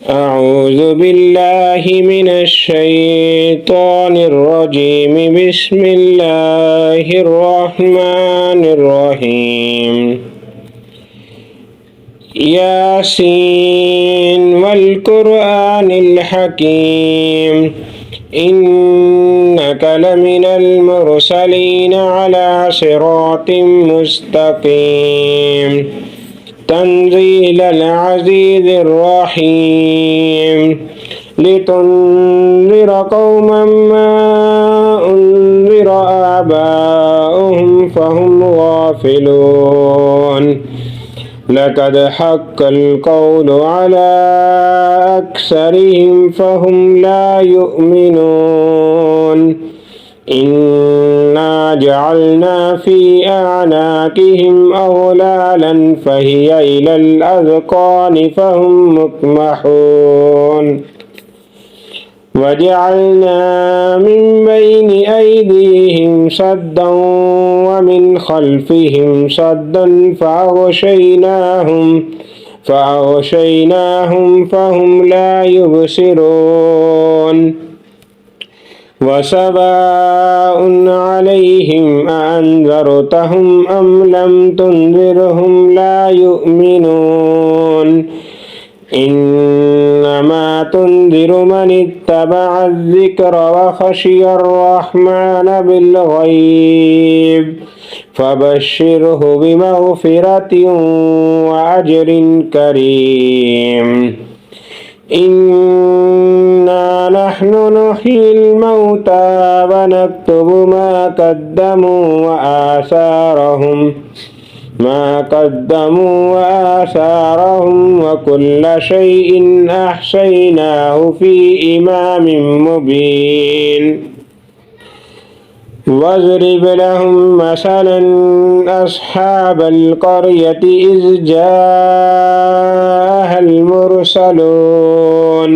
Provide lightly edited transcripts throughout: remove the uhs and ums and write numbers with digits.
أعوذ بالله من الشيطان الرجيم. بسم الله الرحمن الرحيم. ياسين والقرآن الحكيم إنك لمن المرسلين على صراط مستقيم تنزيل العزيز الرحيم لتنذر قوما ما أنذر آباؤهم فهم غافلون لقد حق القول على أكثرهم فهم لا يؤمنون إنا جعلنا في أعناقهم أغلالا فهي إلى الأذقان فهم مقمحون وجعلنا من بين أيديهم سدا ومن خلفهم سدا فأغشيناهم فهم لا يبصرون وسواء عليهم أأنذرتهم أم لم تنذرهم لا يؤمنون إنما تنذر من اتبع الذكر وخشي الرحمن بالغيب فبشره بمغفرة وأجر كريم. إنا نحن نحيي الموتى ونكتب ما قدموا وآثارهم وكل شيء أحصيناه في إمام مبين. واضرب لهم مثلا أصحاب القرية إذ جاءها المرسلون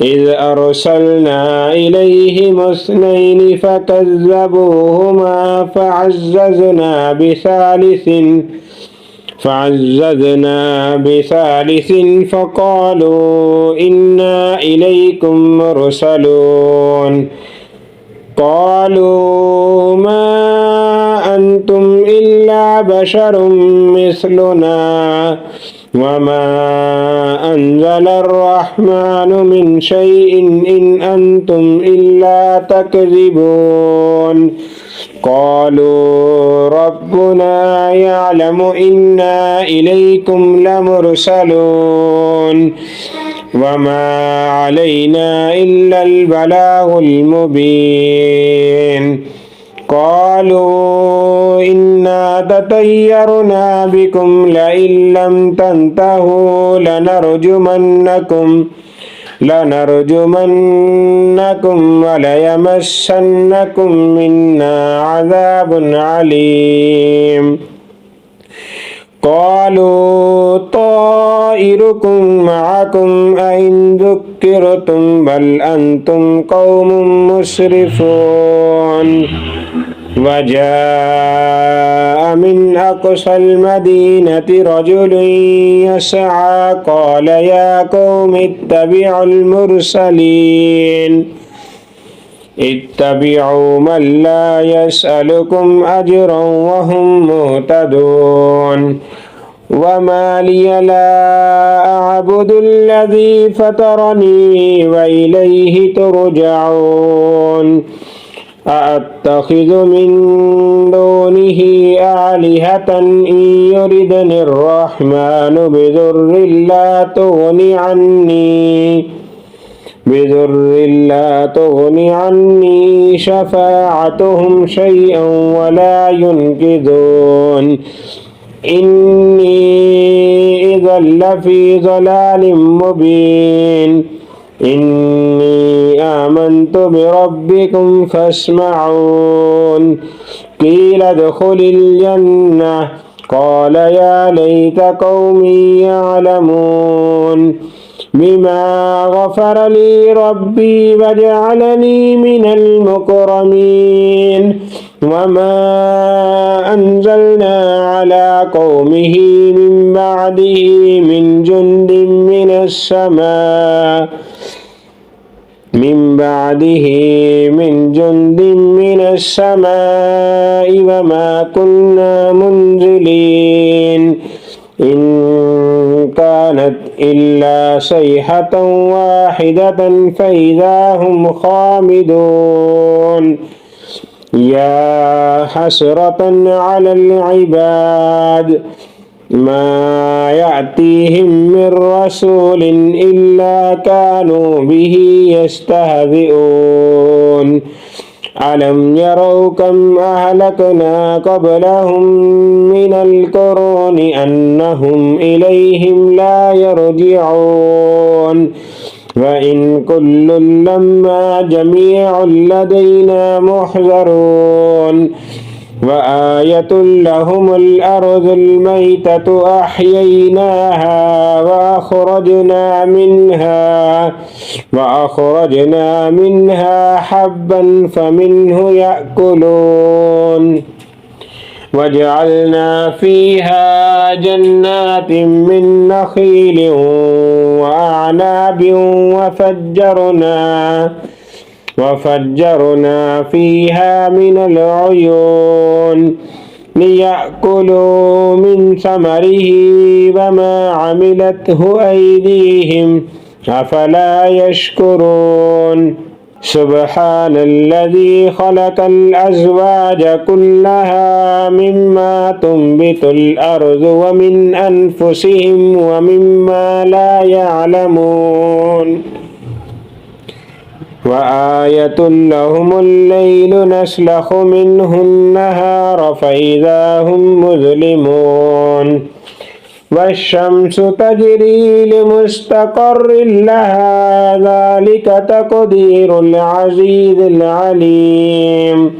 إذ أرسلنا إليهم اثنين فكذبوهما فعززنا بثالث فقالوا إنا إليكم مرسلون قالوا ما أنتم إلا بشر مثلنا وما أنزل الرحمن من شيء إن أنتم إلا تكذبون. قالوا ربنا يعلم إنا إليكم لمرسلون وما علينا إلا البلاغ المبين. قالوا إنا تطيرنا بكم لئن لم تنتهوا لنرجمنكم وليمسنكم منا عذاب عليم. قالوا طائركم معكم أئن ذكرتم بل أنتم قوم مسرفون. وجاء من أقصى المدينة رجل يسعى قال يا قوم اتبعوا المرسلين اتبعوا من لا يسألكم أجرا وهم مهتدون. وما لي لا أعبد الذي فطرني وإليه ترجعون. أأتخذ من دونه آلهة إن يردني الرحمن بضر لا تغني عني شفاعتهم شيئا ولا ينقذون. إني إذا لفي ضلال مبين. إني آمنت بربكم فاسمعون. قيل ادخل الجنة قال يا ليت قومي يعلمون. بما غفر لي ربي وجعلني من المكرمين وما أنزلنا على قومه من بعده من جند من السماء وما كنا منزلين إن كانت إلا صيحة واحدة فإذا هم خامدون يا حسرة على العباد ما يأتيهم من رسول إلا كانوا به يستهزئون ألم يروا كم أهلكنا قبلهم من القرون أنهم إليهم لا يرجعون وإن كل لما جميع لدينا محضرون وآية لهم الأرض الميتة أحييناها وأخرجنا منها حبا فمنه يأكلون وجعلنا فيها جنات من نخيل وأعناب وفجرنا فيها من العيون ليأكلوا من ثمره وما عملته أيديهم أفلا يشكرون سبحان الذي خلق الأزواج كلها مما تنبت الأرض ومن أنفسهم ومما لا يعلمون وآية لهم الليل نسلخ منه النهار فإذا هم مظلمون والشمس تجري لمستقر لها ذلك تقدير العزيز العليم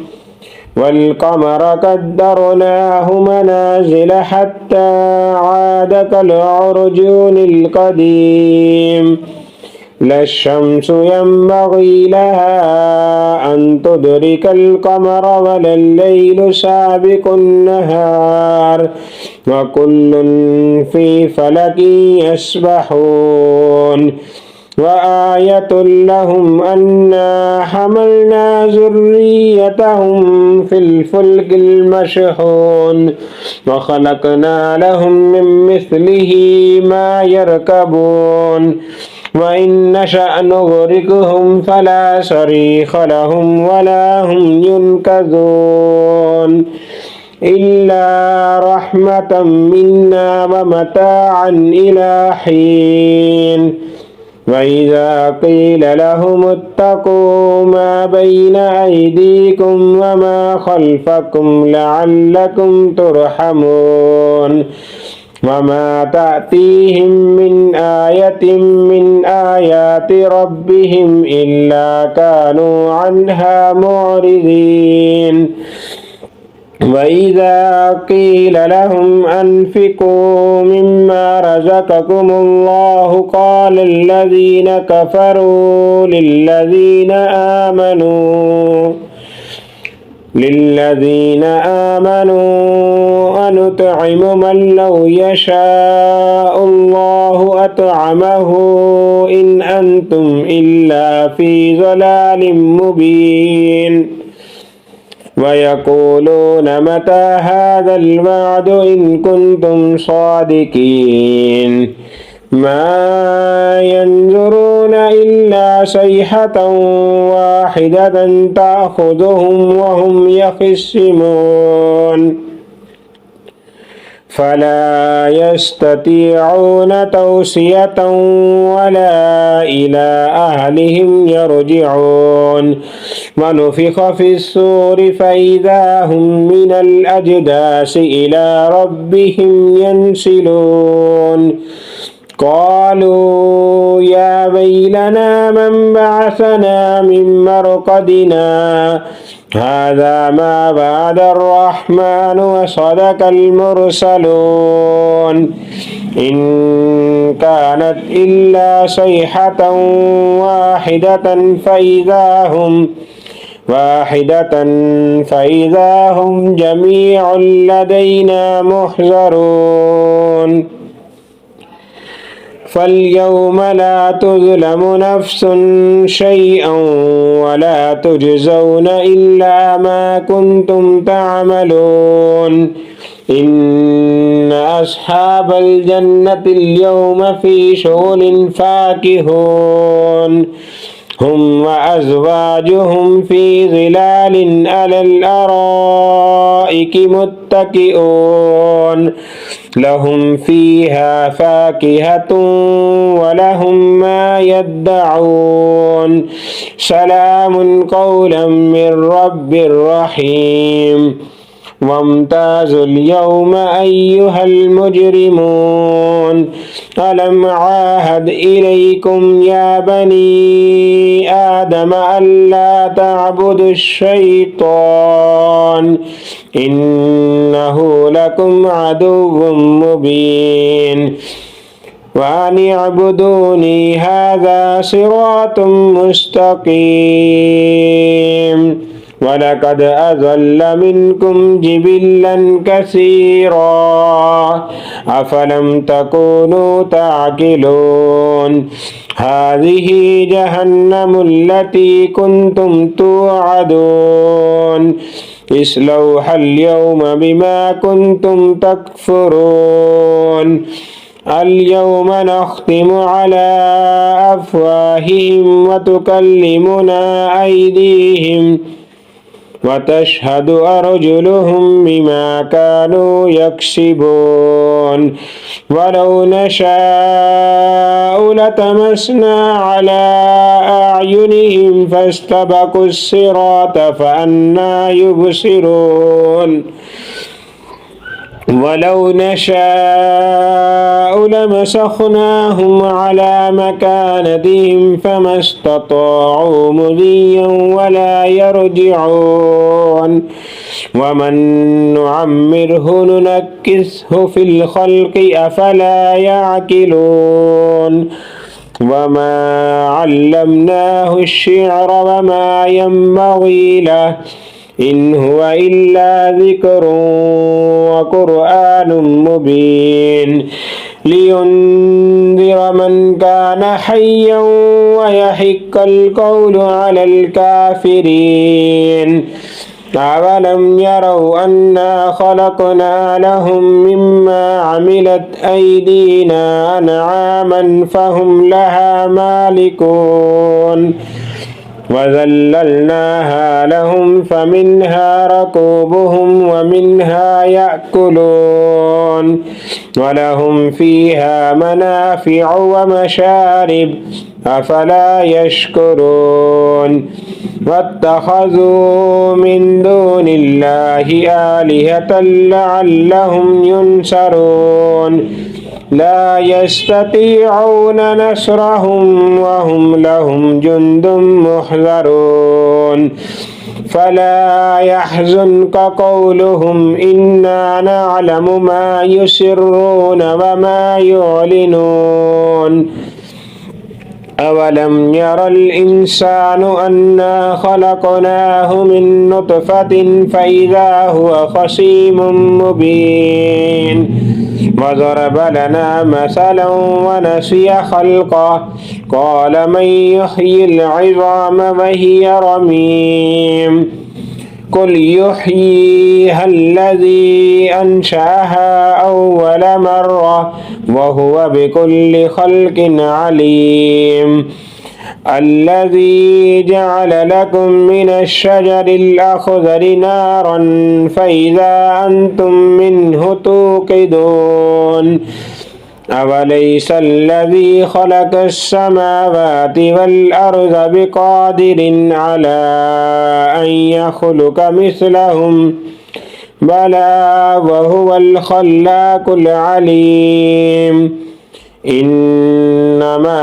والقمر قدرناه منازل حتى عاد كالعرجون القديم لا الشمس ينبغي لها أن تدرك القمر ولا الليل سابق النهار وكل في فلك يسبحون وآية لهم أنا حملنا ذريتهم في الفلك المشحون وخلقنا لهم من مثله ما يركبون وإن نشأ نغرقهم فلا صريخ لهم ولا هم ينقذون إلا رحمة منا ومتاعا إلى حين وإذا قيل لهم اتقوا ما بين أيديكم وما خلفكم لعلكم ترحمون وما تأتيهم من آية من آيات ربهم إلا كانوا عنها معرضين وإذا قيل لهم أنفقوا مما رزقكم الله قال الذين كفروا للذين آمنوا أنطعم من لو يشاء الله أطعمه إن أنتم إلا في ضلال مبين ويقولون متى هذا الوعد إن كنتم صادقين ما ينظرون إلا صيحة واحدة تأخذهم وهم يخصمون فلا يستطيعون توصية ولا إلى أهلهم يرجعون ونفخ في الصور فإذا هم من الأجداث إلى ربهم ينسلون قالوا يا ويلنا من بعثنا من مرقدنا مرقدنا هذا ما وعد الرحمن وصدق المرسلون إن كانت إلا صيحة فإذا هم جميع لدينا محضرون فاليوم لا تظلم نفس شيئا ولا تجزون إلا ما كنتم تعملون إن أصحاب الجنة اليوم في شغل فاكهون هم وأزواجهم في ظلال على الأرائك متكئون لهم فيها فاكهة ولهم ما يدعون سلام قولا من رب رحيم وامتازوا اليوم أيها المجرمون ألم عاهد إليكم يا بني آدم ألا تعبدوا الشيطان إنه لكم عدو مبين وأن اعبدوني هذا صراط مستقيم ولقد أضل منكم جبلا كثيرا أفلم تكونوا تعقلون هذه جهنم التي كنتم توعدون اصلوها اليوم بما كنتم تكفرون اليوم نختم على أفواههم وتكلمنا أيديهم وتشهد أرجلهم بما كانوا يكسبون ولو نشاء لطمسنا على أعينهم فاستبقوا الصراط فأنى يبصرون ولو نشاء لمسخناهم على مكانتهم فما استطاعوا مضيا ولا يرجعون ومن نعمره ننكسه في الخلق أفلا يعقلون وما علمناه الشعر وما ينبغي له إن هو إلا ذكر وقرآن مبين لينذر من كان حيا ويحق القول على الكافرين أولم يروا أنا خلقنا لهم مما عملت أيدينا أنعاما فهم لها مالكون وذللناها لهم فمنها ركوبهم ومنها يأكلون ولهم فيها منافع ومشارب أفلا يشكرون واتخذوا من دون الله آلهة لعلهم ينصرون لا يستطيعون نصرهم وهم لهم جند محضرون فلا يحزنك قولهم إنا نعلم ما يسرون وما يعلنون أولم ير الإنسان أنا خلقناه من نطفة فإذا هو خصيم مبين وضرب لنا مثلا ونسي خلقه قال من يحيي العظام وهي رميم قل يحييها الذي أنشأها أول مرة وهو بكل خلق عليم الذي جعل لكم من الشجر الأخضر نارا فإذا أنتم منه توقدون أوليس الذي خلق السماوات والأرض بقادر على أن يخلق مثلهم بلى وهو الخلاق العليم إنما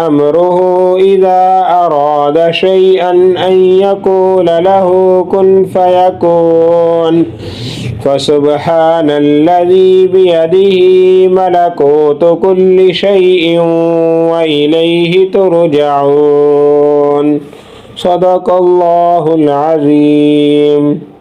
أمره إذا أراد شيئا أن يقول له كن فيكون فسبحان الذي بيده ملكوت كل شيء وإليه ترجعون صدق الله العظيم